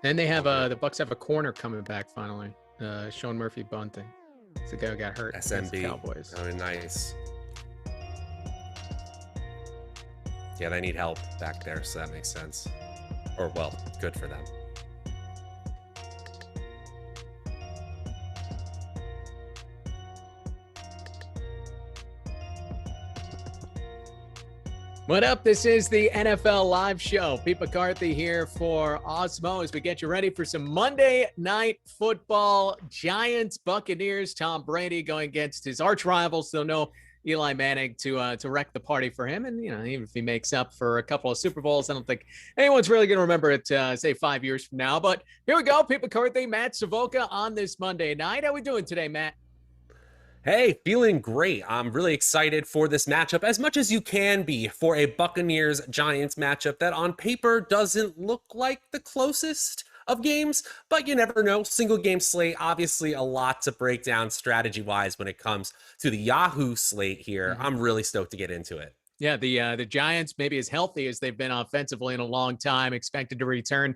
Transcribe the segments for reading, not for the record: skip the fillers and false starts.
And they have the Bucs have a corner coming back finally. Sean Murphy Bunting. It's the guy who got hurt against the Cowboys. Oh, nice. Yeah, they need help back there, so that makes sense. Or, well, good for them. What up? This is the NFL Live Show. Pete McCarthy here for Awesemo as we get you ready for some Monday Night Football. Giants, Buccaneers, Tom Brady going against his arch rivals. So no Eli Manning to wreck the party for him. And, even if he makes up for a couple of Super Bowls, I don't think anyone's really going to remember it, say, 5 years from now. But here we go. Pete McCarthy, Matt Savoca on this Monday night. How we doing today, Matt? Hey, feeling great. I'm really excited for this matchup, as much as you can be for a Buccaneers-Giants matchup that on paper doesn't look like the closest of games, but you never know. Single game slate, obviously a lot to break down strategy-wise when it comes to the Yahoo slate here. I'm really stoked to get into it. Yeah, the Giants, maybe as healthy as they've been offensively in a long time, expected to return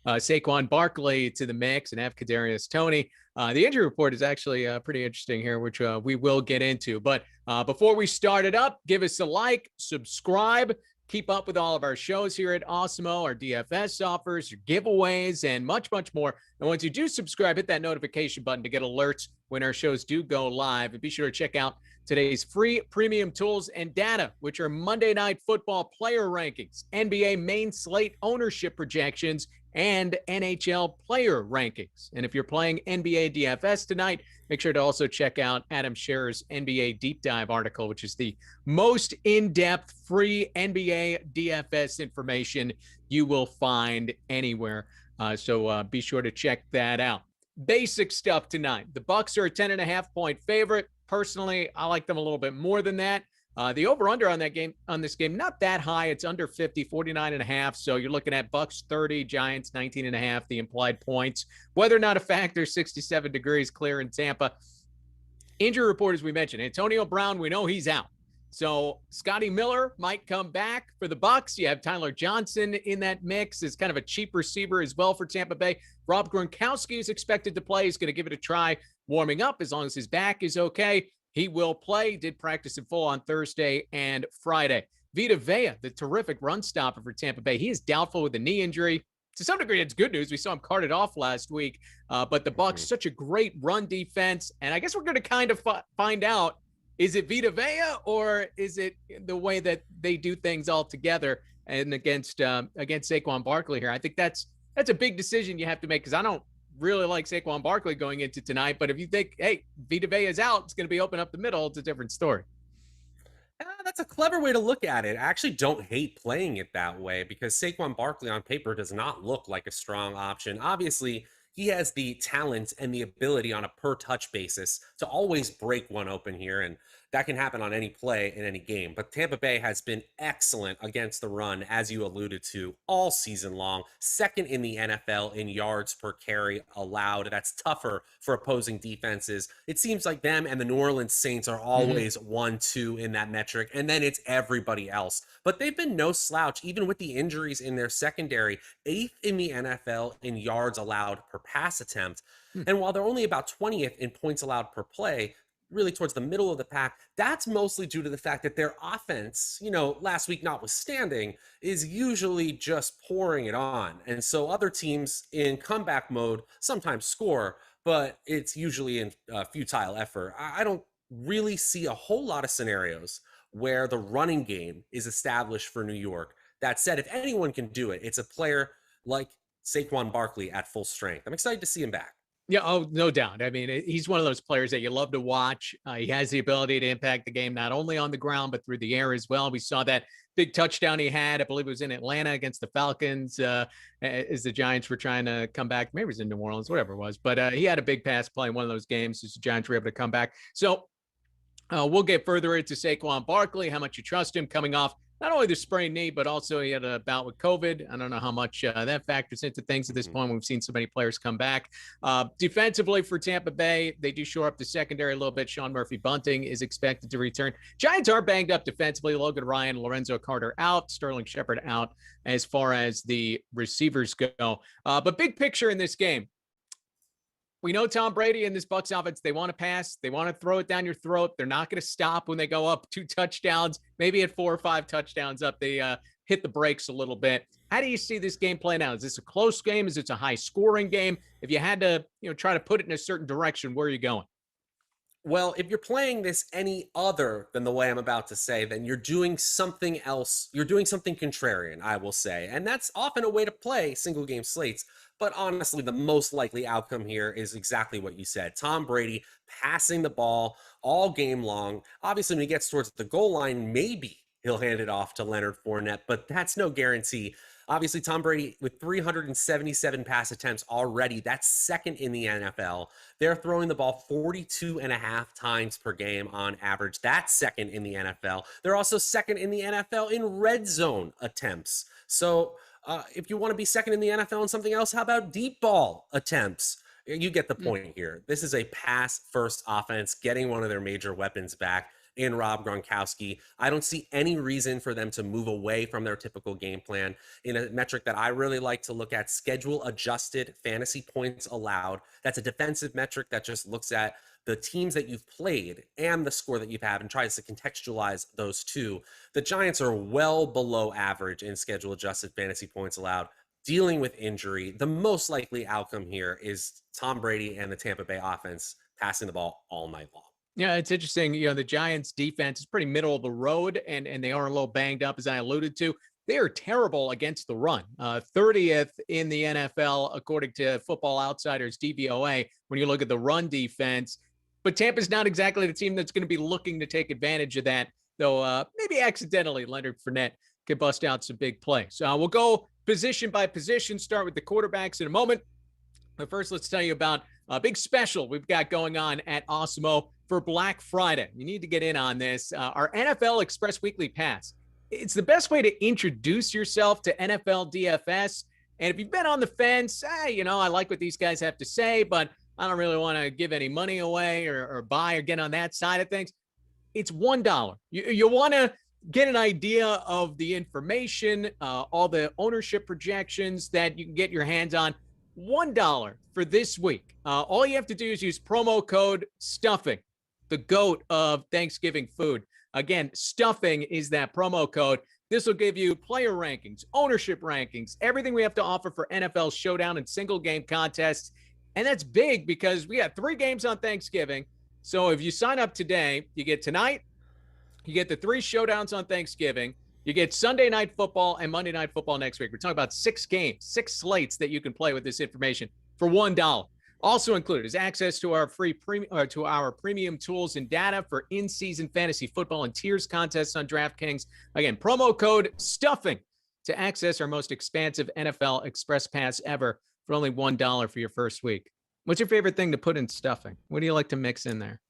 Saquon Barkley to the mix and have Kadarius Toney. The injury report is actually pretty interesting here, which we will get into. But before we start it up, give us a like, subscribe, keep up with all of our shows here at Awesemo, our DFS offers, your giveaways, and much, much more. And once you do subscribe, hit that notification button to get alerts when our shows do go live. And be sure to check out today's free premium tools and data, which are Monday Night Football player rankings, NBA main slate ownership projections, and NHL player rankings. And if you're playing NBA DFS tonight, make sure to also check out Adam Scherer's NBA Deep Dive article, which is the most in-depth free NBA DFS information you will find anywhere. So be sure to check that out. Basic stuff tonight. The Bucs are a 10.5-point favorite. Personally, I like them a little bit more than that. The over-under on this game, not that high. It's under 50, 49.5. So you're looking at Bucs 30, Giants 19.5, the implied points. Weather not a factor, 67 degrees clear in Tampa. Injury report, as we mentioned, Antonio Brown, we know he's out. So Scotty Miller might come back for the Bucs. You have Tyler Johnson in that mix as kind of a cheap receiver as well for Tampa Bay. Rob Gronkowski is expected to play. He's going to give it a try warming up as long as his back is okay. He will play, did practice in full on Thursday and Friday. Vita Vea, the terrific run stopper for Tampa Bay, he is doubtful with a knee injury. To some degree, it's good news. We saw him carted off last week, but the Bucs, such a great run defense. And I guess we're going to kind of find out, is it Vita Vea or is it the way that they do things all together and against Saquon Barkley here? I think that's a big decision you have to make because I don't really like Saquon Barkley going into tonight, but if you think, hey, Vita Vea is out, it's going to be open up the middle, it's a different story. That's a clever way to look at it. I actually don't hate playing it that way because Saquon Barkley on paper does not look like a strong option. Obviously, he has the talent and the ability on a per touch basis to always break one open here. And that can happen on any play in any game. But Tampa Bay has been excellent against the run, as you alluded to, all season long. Second in the NFL in yards per carry allowed. That's tougher for opposing defenses. It seems like them and the New Orleans Saints are always 1-2 in that metric. And then it's everybody else. But they've been no slouch, even with the injuries in their secondary. 8th in the NFL in yards allowed per pass attempt. And while they're only about 20th in points allowed per play, really towards the middle of the pack, that's mostly due to the fact that their offense, last week notwithstanding, is usually just pouring it on. And so other teams in comeback mode sometimes score, but it's usually in futile effort. I don't really see a whole lot of scenarios where the running game is established for New York. That said, if anyone can do it, it's a player like Saquon Barkley at full strength. I'm excited to see him back. Yeah, oh, no doubt. I mean, he's one of those players that you love to watch. He has the ability to impact the game, not only on the ground, but through the air as well. We saw that big touchdown he had, I believe it was in Atlanta against the Falcons, as the Giants were trying to come back. Maybe it was in New Orleans, whatever it was. But he had a big pass play in one of those games as the Giants were able to come back. So We'll get further into Saquon Barkley, how much you trust him coming off not only the sprained knee, but also he had a bout with COVID. I don't know how much that factors into things at this point. We've seen so many players come back. Defensively for Tampa Bay, they do shore up the secondary a little bit. Sean Murphy-Bunting is expected to return. Giants are banged up defensively. Logan Ryan, Lorenzo Carter out, Sterling Shepard out as far as the receivers go. But big picture in this game, we know Tom Brady and this Bucs offense, they want to pass. They want to throw it down your throat. They're not going to stop when they go up 2 touchdowns, maybe at 4 or 5 touchdowns up. They hit the brakes a little bit. How do you see this game playing out? Is this a close game? Is it a high scoring game? If you had to, try to put it in a certain direction, where are you going? Well, if you're playing this any other than the way I'm about to say, then you're doing something else. You're doing something contrarian, I will say. And that's often a way to play single game slates. But honestly, the most likely outcome here is exactly what you said. Tom Brady passing the ball all game long. Obviously, when he gets towards the goal line, maybe he'll hand it off to Leonard Fournette, but that's no guarantee. Obviously, Tom Brady with 377 pass attempts already, that's second in the NFL. They're throwing the ball 42 and a half times per game on average. That's second in the NFL. They're also second in the NFL in red zone attempts. So if you want to be second in the NFL in something else, how about deep ball attempts? You get the point here. This is a pass-first offense, getting one of their major weapons back in Rob Gronkowski. I don't see any reason for them to move away from their typical game plan. In a metric that I really like to look at, schedule adjusted fantasy points allowed. That's a defensive metric that just looks at the teams that you've played and the score that you've had and tries to contextualize those two. The Giants are well below average in schedule adjusted fantasy points allowed, dealing with injury. The most likely outcome here is Tom Brady and the Tampa Bay offense passing the ball all night long. Yeah, it's interesting. The Giants defense is pretty middle of the road, and they are a little banged up, as I alluded to. They are terrible against the run. 30th in the NFL, according to Football Outsiders DVOA, when you look at the run defense. But Tampa's not exactly the team that's going to be looking to take advantage of that, though maybe accidentally Leonard Fournette could bust out some big plays. We'll go position by position, start with the quarterbacks in a moment. But first, let's tell you about a big special we've got going on at Awesemo for Black Friday. You need to get in on this. Our NFL Express Weekly Pass. It's the best way to introduce yourself to NFL DFS. And if you've been on the fence, I like what these guys have to say, but I don't really want to give any money away or buy or get on that side of things. It's $1. You want to get an idea of the information, all the ownership projections that you can get your hands on. $1 for this week. All you have to do is use promo code STUFFING, the GOAT of Thanksgiving food. Again, STUFFING is that promo code. This will give you player rankings, ownership rankings, everything we have to offer for NFL showdown and single game contests. And that's big because we got 3 games on Thanksgiving. So if you sign up today, you get tonight, you get the 3 showdowns on Thanksgiving, you get Sunday Night Football and Monday Night Football next week. We're talking about 6 games, 6 slates that you can play with this information for $1. Also included is access to our premium tools and data for in-season fantasy football and tiers contests on DraftKings. Again, promo code STUFFING to access our most expansive NFL Express Pass ever for only $1 for your first week. What's your favorite thing to put in stuffing? What do you like to mix in there?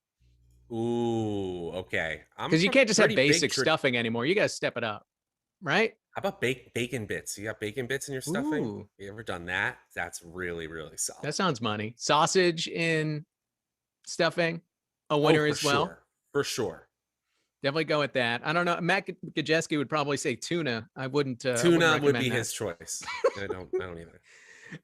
Ooh, okay. Because you can't just have basic stuffing anymore. You got to step it up, right? How about bacon bits? You got bacon bits in your stuffing? Ooh. You ever done that? That's really, really solid. That sounds money. Sausage in stuffing, a winner as well. Sure. For sure. Definitely go with that. I don't know. Matt Gajeski would probably say tuna. I wouldn't. Tuna would be his choice. I don't either.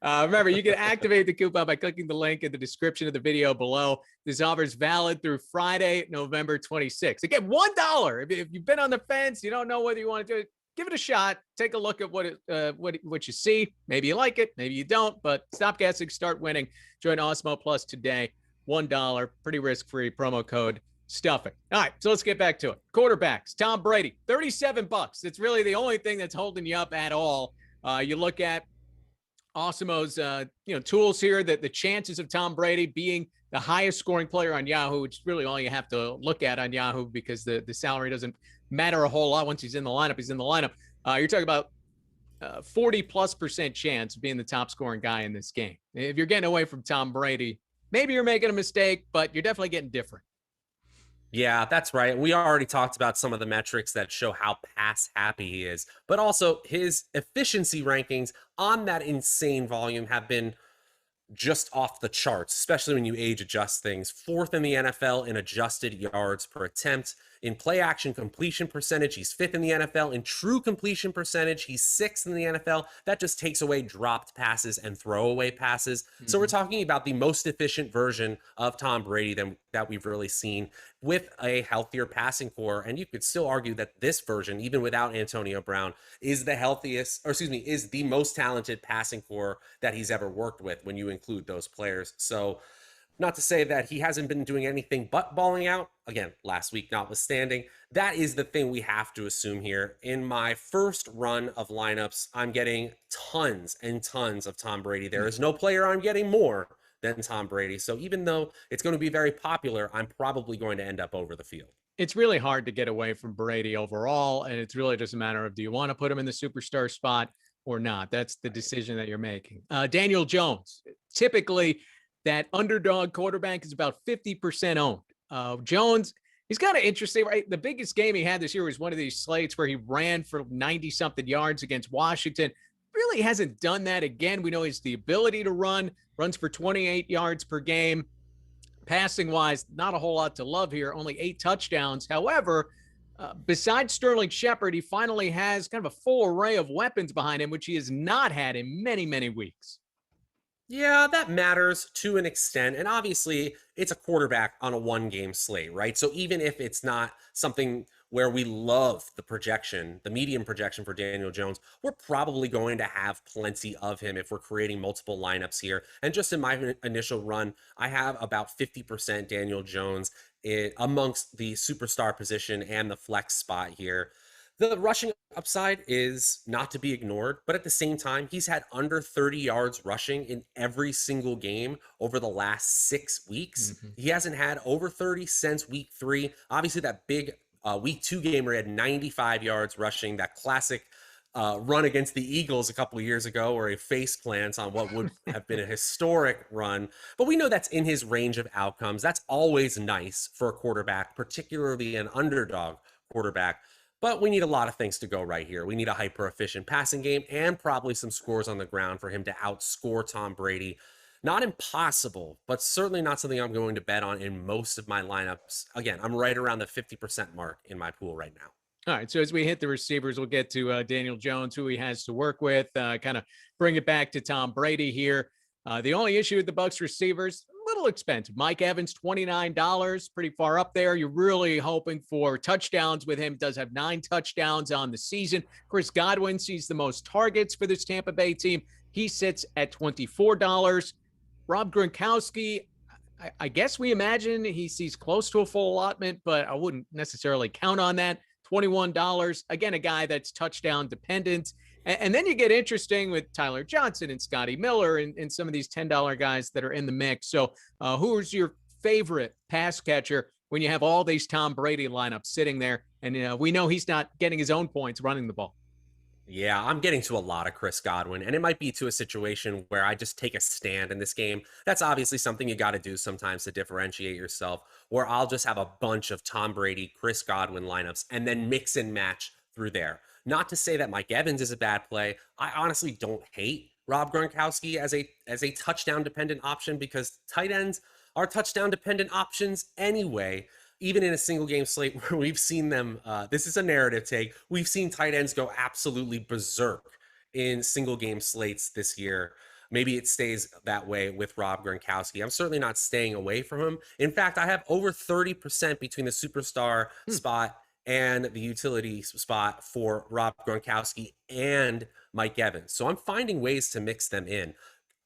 Remember, you can activate the coupon by clicking the link in the description of the video below. This offer is valid through Friday, November 26th. Again, $1. If you've been on the fence, you don't know whether you want to do it, give it a shot. Take a look at what you see. Maybe you like it, maybe you don't, but stop guessing, start winning. Join Awesemo Plus today. $1, pretty risk-free, promo code STUFFING. All right, so let's get back to it. Quarterbacks, Tom Brady, $37. It's really the only thing that's holding you up at all. You look at Awesemo's tools here, that the chances of Tom Brady being the highest scoring player on Yahoo, which is really all you have to look at on Yahoo because the salary doesn't matter a whole lot. Once he's in the lineup, he's in the lineup. You're talking about 40+% chance of being the top scoring guy in this game. If you're getting away from Tom Brady, maybe you're making a mistake, but you're definitely getting different. Yeah, that's right. We already talked about some of the metrics that show how pass happy he is, but also his efficiency rankings on that insane volume have been just off the charts, especially when you age adjust things. Fourth in the NFL in adjusted yards per attempt. In play action completion percentage, he's fifth in the NFL. In true completion percentage, he's sixth in the NFL. That just takes away dropped passes and throwaway passes. So we're talking about the most efficient version of Tom Brady that we've really seen with a healthier passing core. And you could still argue that this version, even without Antonio Brown, is the healthiest, or excuse me, is the most talented passing core that he's ever worked with when you include those players. So not to say that he hasn't been doing anything but balling out. Again, last week notwithstanding, that is the thing we have to assume here. In my first run of lineups, I'm getting tons and tons of Tom Brady. There is no player I'm getting more than Tom Brady. So even though it's going to be very popular, I'm probably going to end up over the field. It's really hard to get away from Brady overall, and it's really just a matter of, do you want to put him in the superstar spot or not? That's the decision that you're making. Daniel Jones, typically that underdog quarterback is about 50% owned. Jones, he's kind of interesting, right? The biggest game he had this year was one of these slates where he ran for 90-something yards against Washington. Really hasn't done that again. We know he's the ability to runs for 28 yards per game. Passing wise, not a whole lot to love here, only 8 touchdowns. However, besides Sterling Shepard, he finally has kind of a full array of weapons behind him, which he has not had in many, many weeks. Yeah, that matters to an extent. And obviously, it's a quarterback on a 1-game slate, right? So even if it's not something where we love the projection, the medium projection for Daniel Jones, we're probably going to have plenty of him if we're creating multiple lineups here. And just in my initial run, I have about 50% Daniel Jones amongst the superstar position and the flex spot here. The rushing upside is not to be ignored, but at the same time, he's had under 30 yards rushing in every single game over the last 6 weeks. He hasn't had over 30 since week 3. Obviously, that big week 2 game where he had 95 yards rushing, that classic run against the Eagles a couple of years ago where he face plants on what would have been a historic run. But we know that's in his range of outcomes. That's always nice for a quarterback, particularly an underdog quarterback. But we need a lot of things to go right here. We need a hyper-efficient passing game and probably some scores on the ground for him to outscore Tom Brady. Not impossible, but certainly not something I'm going to bet on in most of my lineups. Again, I'm right around the 50% mark in my pool right now. All right, so as we hit the receivers, we'll get to Daniel Jones, who he has to work with, kind of bring it back to Tom Brady here. The only issue with the Bucs receivers, a little expensive. Mike Evans, $29, pretty far up there. You're really hoping for touchdowns with him. Does have 9 touchdowns on the season. Chris Godwin sees the most targets for this Tampa Bay team. He sits at $24. Rob Gronkowski, I guess we imagine he sees close to a full allotment, but I wouldn't necessarily count on that. $21. Again, a guy that's touchdown dependent. And then you get interesting with Tyler Johnson and Scotty Miller and some of these $10 guys that are in the mix. So who's your favorite pass catcher when you have all these Tom Brady lineups sitting there? And we know he's not getting his own points running the ball. Yeah, I'm getting to a lot of Chris Godwin, and it might be to a situation where I just take a stand in this game. That's obviously something you got to do sometimes to differentiate yourself, or I'll just have a bunch of Tom Brady, Chris Godwin lineups, and then mix and match through there. Not to say that Mike Evans is a bad play. I honestly don't hate Rob Gronkowski as a touchdown dependent option because tight ends are touchdown dependent options anyway. Even in a single game slate where we've seen them, this is a narrative take, we've seen tight ends go absolutely berserk in single game slates this year. Maybe it stays that way with Rob Gronkowski. I'm certainly not staying away from him. In fact, I have over 30% between the superstar spot and the utility spot for Rob Gronkowski and Mike Evans. So I'm finding ways to mix them in.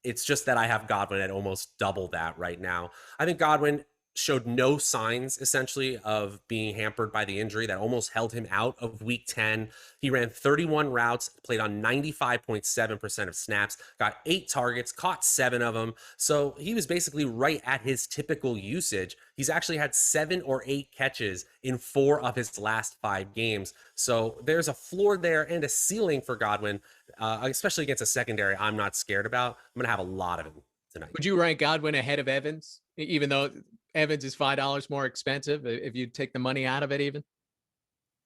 It's just that I have Godwin at almost double that right now. I think Godwin showed no signs essentially of being hampered by the injury that almost held him out of week 10. He ran 31 routes, played on 95.7% of snaps, got 8 targets, caught 7 of them. So he was basically right at his typical usage. He's actually had 7 or 8 catches in 4 of his last 5 games. So there's a floor there and a ceiling for Godwin, especially against a secondary I'm not scared about. I'm going to have a lot of him tonight. Would you rank Godwin ahead of Evans, even though Evans is $5 more expensive if you take the money out of it even?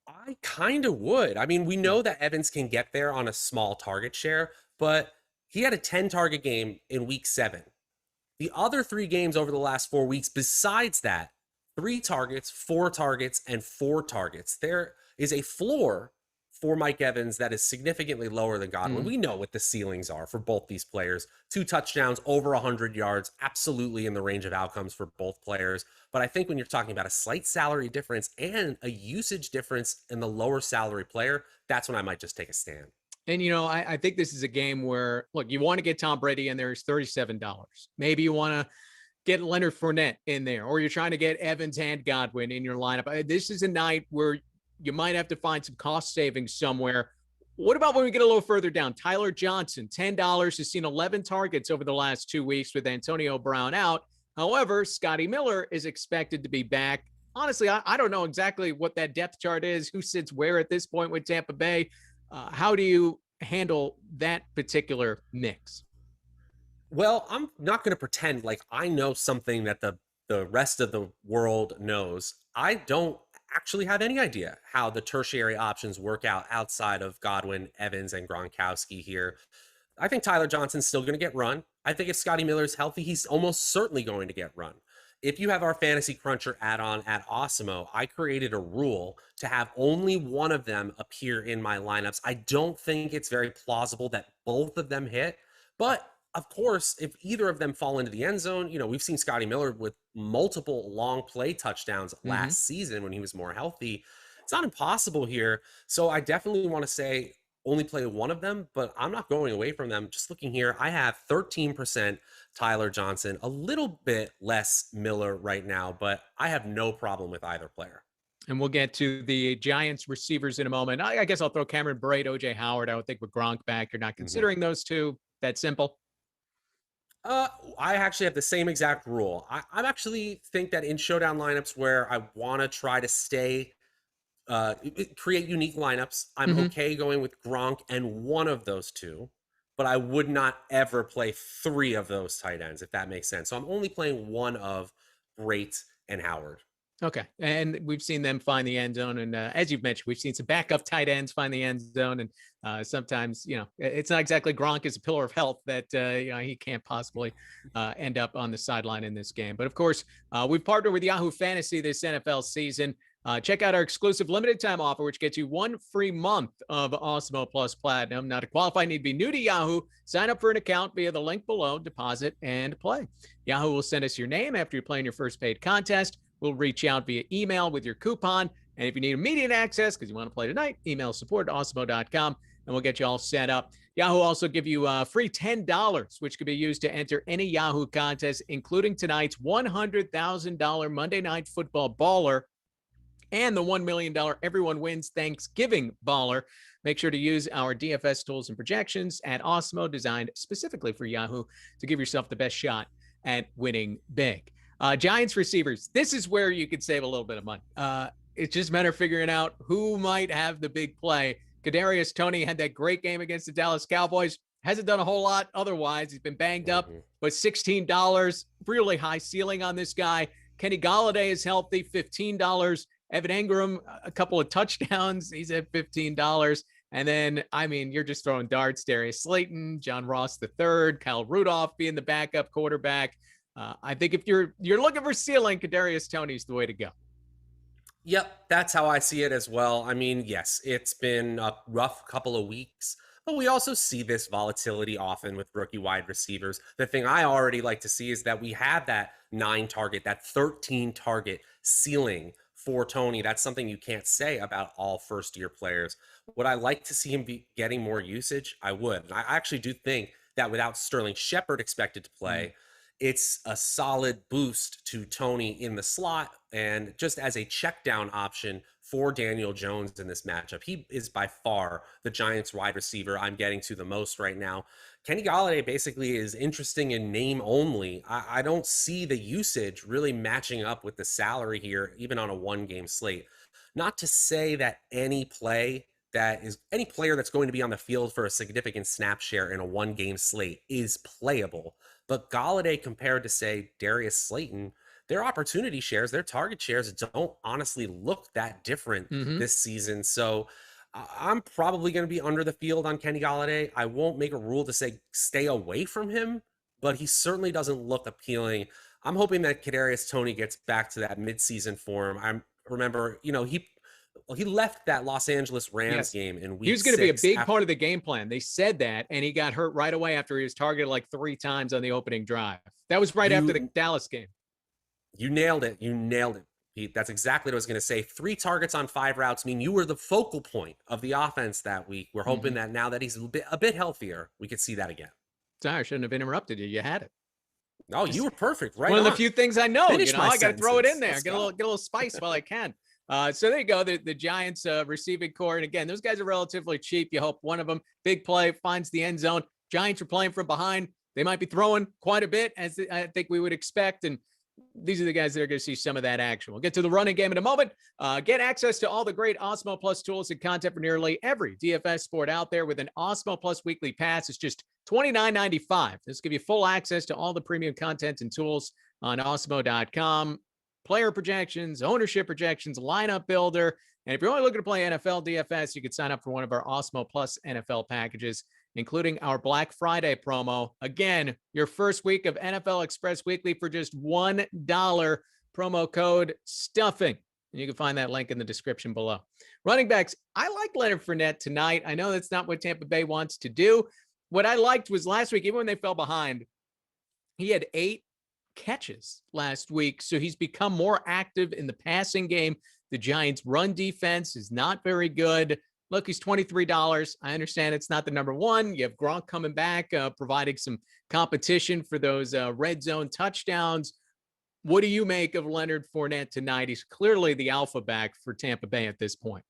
I kind of would. I mean, we Yeah. know that Evans can get there on a small target share, but he had a 10 target game in week 7. The other 3 games over the last 4 weeks, besides that, 3 targets, 4 targets, and 4 targets. There is a floor for Mike Evans that is significantly lower than Godwin. Mm. We know what the ceilings are for both these players. 2 touchdowns, over 100 yards, absolutely in the range of outcomes for both players. But I think when you're talking about a slight salary difference and a usage difference in the lower salary player, that's when I might just take a stand. And I think this is a game where, look, you want to get Tom Brady in there is $37. Maybe you want to get Leonard Fournette in there, or you're trying to get Evans and Godwin in your lineup. This is a night where you might have to find some cost savings somewhere. What about when we get a little further down? Tyler Johnson, $10, has seen 11 targets over the last 2 weeks with Antonio Brown out. However, Scotty Miller is expected to be back. Honestly, I don't know exactly what that depth chart is, who sits where at this point with Tampa Bay. How do you handle that particular mix? Well, I'm not going to pretend like I know something that the rest of the world knows. I don't actually have any idea how the tertiary options work out outside of Godwin, Evans, and Gronkowski here. I think Tyler Johnson's still going to get run. I think if Scotty Miller's healthy, he's almost certainly going to get run. If you have our Fantasy Cruncher add-on at Awesemo, I created a rule to have only one of them appear in my lineups. I don't think it's very plausible that both of them hit, but of course, if either of them fall into the end zone, we've seen Scotty Miller with multiple long play touchdowns Mm-hmm. last season when he was more healthy. It's not impossible here. So I definitely want to say only play one of them, but I'm not going away from them. Just looking here, I have 13% Tyler Johnson, a little bit less Miller right now, but I have no problem with either player. And we'll get to the Giants receivers in a moment. I guess I'll throw Cameron Braid, OJ Howard. I would think with Gronk back, you're not Mhm. considering those two. That simple. Uh, I actually have the same exact rule. I actually think that in showdown lineups where I want to try to stay, create unique lineups, I'm Mm-hmm. okay going with Gronk and one of those two, but I would not ever play 3 of those tight ends, if that makes sense. So I'm only playing one of Brait and Howard. Okay. And we've seen them find the end zone. And as you've mentioned, we've seen some backup tight ends find the end zone. And sometimes, it's not exactly Gronk as a pillar of health that, he can't possibly end up on the sideline in this game. But of course, we've partnered with Yahoo Fantasy this NFL season. Check out our exclusive limited time offer, which gets you 1 free month of Awesemo Plus Platinum. Now, to qualify, you need to be new to Yahoo. Sign up for an account via the link below, deposit, and play. Yahoo will send us your name after you're playing your first paid contest. We'll reach out via email with your coupon. And if you need immediate access because you want to play tonight, email support@awesemo.com and we'll get you all set up. Yahoo also give you free $10, which could be used to enter any Yahoo contest, including tonight's $100,000 Monday Night Football Baller and the $1 million Everyone Wins Thanksgiving Baller. Make sure to use our DFS tools and projections at Awesemo, designed specifically for Yahoo to give yourself the best shot at winning big. Giants receivers. This is where you could save a little bit of money. It's just a matter of figuring out who might have the big play. Kadarius Toney had that great game against the Dallas Cowboys. Hasn't done a whole lot otherwise. He's been banged up, but $16, really high ceiling on this guy. Kenny Golladay is healthy, $15. Evan Engram, a couple of touchdowns. He's at $15. And then, you're just throwing darts. Darius Slayton, John Ross III, Kyle Rudolph being the backup quarterback. I think if you're looking for ceiling, Kadarius Toney's the way to go. Yep, that's how I see it as well. I mean, yes, it's been a rough couple of weeks, but we also see this volatility often with rookie wide receivers. The thing I already like to see is that we have that 9 target, that 13 target ceiling for Toney. That's something you can't say about all first year players. Would I like to see him be getting more usage? I would. And I actually do think that without Sterling Shepard expected to play, it's a solid boost to Toney in the slot and just as a check down option for Daniel Jones in this matchup. He is by far the Giants wide receiver I'm getting to the most right now. Kenny Golladay basically is interesting in name only. I don't see the usage really matching up with the salary here, even on a 1-game slate. Not to say that any player that's going to be on the field for a significant snap share in a 1-game slate is playable. But Golladay compared to, say, Darius Slayton, their opportunity shares, their target shares don't honestly look that different Hmm. this season. So I'm probably going to be under the field on Kenny Galladay. I won't make a rule to say stay away from him, but he certainly doesn't look appealing. I'm hoping that Kadarius Toney gets back to that midseason form. I remember, he left that Los Angeles Rams Yes. game in He week was going to be a 6 big after part of the game plan. They said that, and he got hurt right away after he was targeted like 3 times on the opening drive. That was right after the you Dallas game. you nailed it. You nailed it, Pete. That's exactly what I was going to say. 3 targets on 5 routes mean you were the focal point of the offense that week. We're hoping that now that he's a bit healthier, we could see that again. Sorry, I shouldn't have interrupted you. You had it. No, you Just were perfect. It's Right one of the on. few things I know. Finish my I got to throw it in sentences. there. Let's Get a go. little spice while I can. So there you go. The Giants receiving core, and again, those guys are relatively cheap. You hope one of them big play finds the end zone. Giants are playing from behind. They might be throwing quite a bit, as I think we would expect, and these are the guys that are going to see some of that action. We'll get to the running game in a moment. Get access to all the great Awesemo Plus tools and content for nearly every DFS sport out there with an Awesemo Plus weekly pass. It's just $29.95. This will give you full access to all the premium content and tools on Awesemo.com. Player projections, ownership projections, lineup builder. And if you're only looking to play NFL DFS, you can sign up for one of our Awesemo Plus NFL packages, including our Black Friday promo. Again, your first week of NFL Express Weekly for just $1. Promo code STUFFING. And you can find that link in the description below. Running backs, I like Leonard Fournette tonight. I know that's not what Tampa Bay wants to do. What I liked was last week, even when they fell behind, he had 8 catches last week. So he's become more active in the passing game. The Giants' run defense is not very good. Look, he's $23. I understand it's not the number one. You have Gronk coming back, providing some competition for those red zone touchdowns. What do you make of Leonard Fournette tonight? He's clearly the alpha back for Tampa Bay at this point.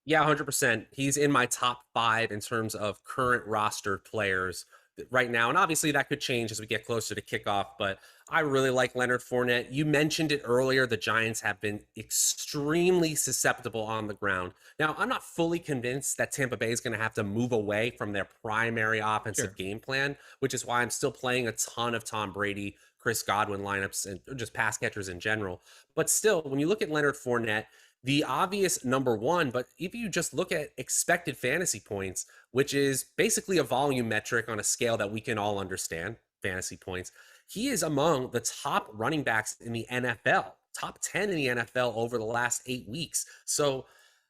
Yeah, 100%. He's in my top 5 in terms of current roster players right now. And obviously that could change as we get closer to kickoff, but I really like Leonard Fournette. You mentioned it earlier. The Giants have been extremely susceptible on the ground. Now, I'm not fully convinced that Tampa Bay is going to have to move away from their primary offensive game plan, which is why I'm still playing a ton of Tom Brady, Chris Godwin lineups, and just pass catchers in general. But still, when you look at Leonard Fournette, the obvious number one, but if you just look at expected fantasy points, which is basically a volume metric on a scale that we can all understand, fantasy points, he is among the top running backs in the NFL, top 10 in the NFL over the last 8 weeks. So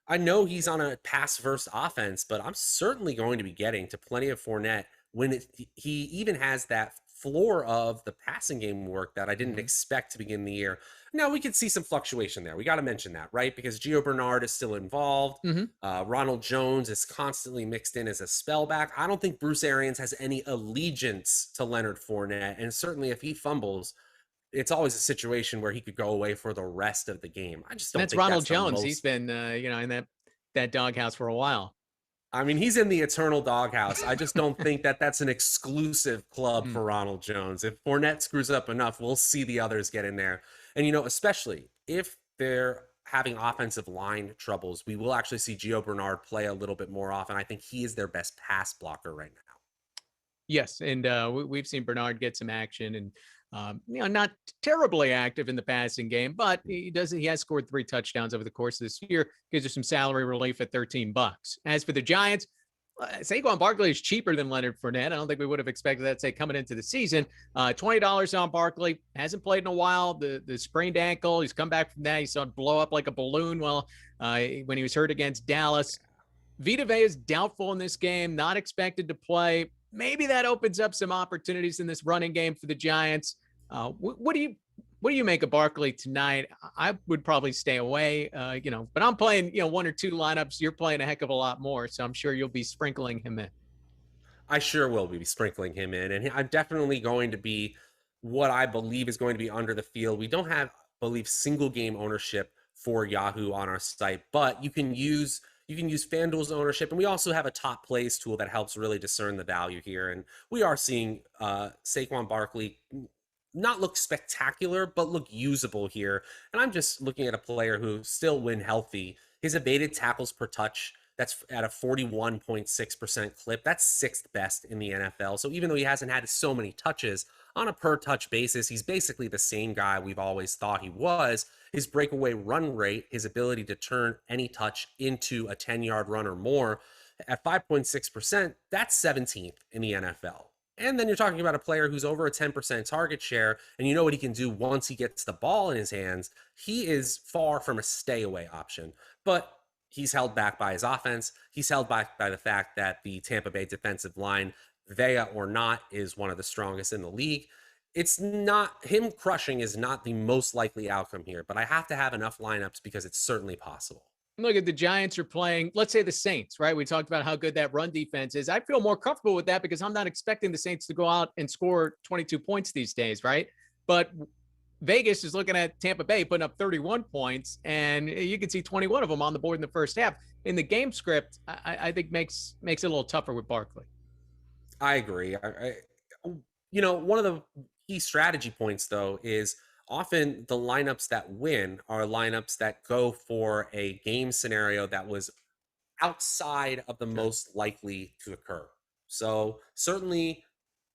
I know he's on a pass-first offense, but I'm certainly going to be getting to plenty of Fournette when he even has that floor of the passing game work that I didn't expect to begin the year. Now, we could see some fluctuation there. We got to mention that, right? Because Gio Bernard is still involved. Ronald Jones is constantly mixed in as a spellback. I don't think Bruce Arians has any allegiance to Leonard Fournette. And certainly if he fumbles, it's always a situation where he could go away for the rest of the game. I just don't That's think Ronald that's Jones. He's been, in that doghouse for a while. I mean, he's in the eternal doghouse. I just don't think that that's an exclusive club for Ronald Jones. If Fournette screws up enough, we'll see the others get in there. And, especially if they're having offensive line troubles, we will actually see Gio Bernard play a little bit more often. I think he is their best pass blocker right now. Yes, and we've seen Bernard get some action, and not terribly active in the passing game, but he has scored 3 touchdowns over the course of this year. Gives us some salary relief at $13. As for the Giants, Saquon Barkley is cheaper than Leonard Fournette. I don't think we would have expected that, say, coming into the season. $20 on Barkley. Hasn't played in a while. The sprained ankle. He's come back from that. He saw it blow up like a balloon when he was hurt against Dallas. Vita Vea is doubtful in this game. Not expected to play. Maybe that opens up some opportunities in this running game for the Giants. What do you make of Barkley tonight? I would probably stay away, but I'm playing, 1 or 2 lineups. You're playing a heck of a lot more, so I'm sure you'll be sprinkling him in. I sure will be sprinkling him in, and I'm definitely going to be what I believe is going to be under the field. We don't have, I believe, single game ownership for Yahoo on our site, but you can use FanDuel's ownership, and we also have a top plays tool that helps really discern the value here. And we are seeing Saquon Barkley not look spectacular, but look usable here. And I'm just looking at a player who still, when healthy, his evaded tackles per touch, That's at a 41.6% clip. That's sixth best in the NFL. So even though he hasn't had so many touches on a per touch basis, he's basically the same guy we've always thought he was. His breakaway run rate, his ability to turn any touch into a 10-yard run or more at 5.6%, that's 17th in the NFL. And then you're talking about a player who's over a 10% target share, and you know what he can do once he gets the ball in his hands. He is far from a stay away option, but he's held back by his offense. He's held back by the fact that the Tampa Bay defensive line, Vea or not, is one of the strongest in the league. It's not, him crushing is not the most likely outcome here, but I have to have enough lineups because it's certainly possible. Look at the Giants are playing, let's say the Saints, right? We talked about how good that run defense is. I feel more comfortable with that because I'm not expecting the Saints to go out and score 22 points these days, right? But Vegas is looking at Tampa Bay putting up 31 points, and you can see 21 of them on the board in the first half. In the game script, I think makes it a little tougher with Barkley. I agree. One of the key strategy points, though, is often the lineups that win are lineups that go for a game scenario that was outside of the most likely to occur. So certainly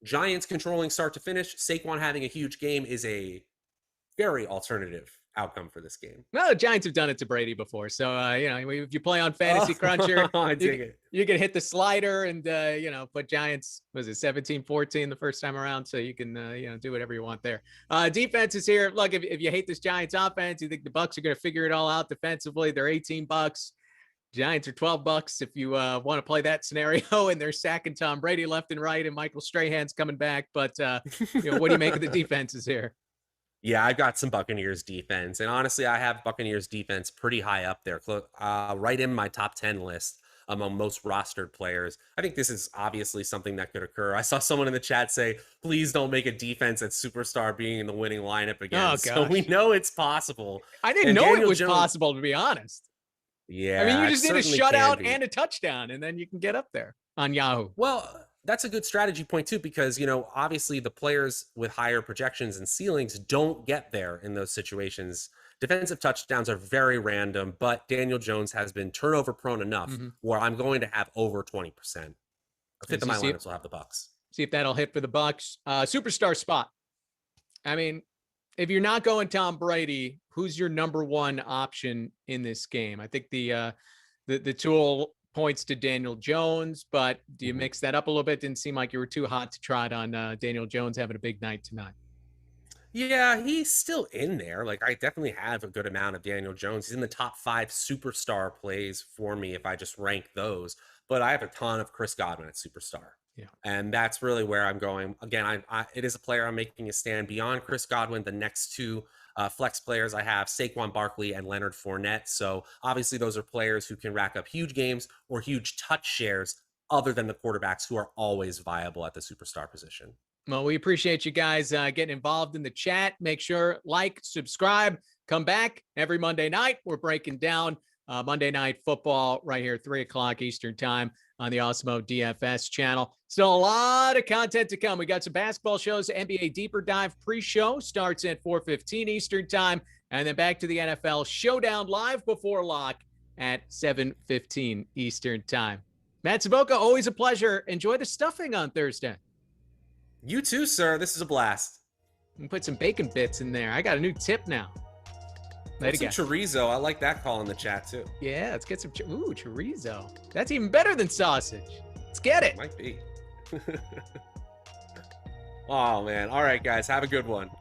Giants controlling start to finish, Saquon having a huge game is a very alternative outcome for this game. Well, the Giants have done it to Brady before. So, if you play on Fantasy Cruncher, you can hit the slider and, put Giants, was it 17-14 the first time around? So you can, do whatever you want there. Defense is here. Look, if you hate this Giants offense, you think the Bucs are going to figure it all out defensively. They're $18. Giants are $12 if you want to play that scenario, and they're sacking Tom Brady left and right, and Michael Strahan's coming back. But, what do you make of the defenses here? Yeah, I've got some Buccaneers defense. And honestly, I have Buccaneers defense pretty high up there, right in my top 10 list among most rostered players. I think this is obviously something that could occur. I saw someone in the chat say, please don't make a defense at superstar being in the winning lineup again. Oh, so we know it's possible. I didn't know it was possible, to be honest. Yeah. I mean, you just need a shutout and a touchdown, and then you can get up there on Yahoo. Well, that's a good strategy point too, because, obviously the players with higher projections and ceilings don't get there in those situations. Defensive touchdowns are very random, but Daniel Jones has been turnover prone enough where I'm going to have over 20%. A fifth of my lineups will have the Bucs. See if that'll hit for the Bucs. Superstar spot. I mean, if you're not going Tom Brady, who's your number one option in this game? I think the tool points to Daniel Jones, but do you mix that up a little bit? Didn't seem like you were too hot to trot on Daniel Jones having a big night tonight. Yeah, he's still in there. Like, I definitely have a good amount of Daniel Jones. He's in the top 5 superstar plays for me if I just rank those. But I have a ton of Chris Godwin at superstar. Yeah. And that's really where I'm going. Again, it is a player I'm making a stand beyond Chris Godwin. The next two flex players I have, Saquon Barkley and Leonard Fournette. So obviously those are players who can rack up huge games or huge touch shares other than the quarterbacks who are always viable at the superstar position. Well, we appreciate you guys getting involved in the chat. Make sure, like, subscribe, come back every Monday night. We're breaking down Monday Night Football right here, 3 o'clock Eastern time on the Awesemo DFS channel. Still a lot of content to come. We got some basketball shows. NBA Deeper Dive pre-show starts at 4:15 Eastern time, and then back to the NFL Showdown live before lock at 7:15 Eastern time. Matt Savoca, always a pleasure. Enjoy the stuffing on Thursday. You too, sir. This is a blast. Put some bacon bits in there. I got a new tip now. Some chorizo. I like that call in the chat too. Yeah, let's get some chorizo. That's even better than sausage. Let's get it. Might be. Oh man. All right, guys. Have a good one.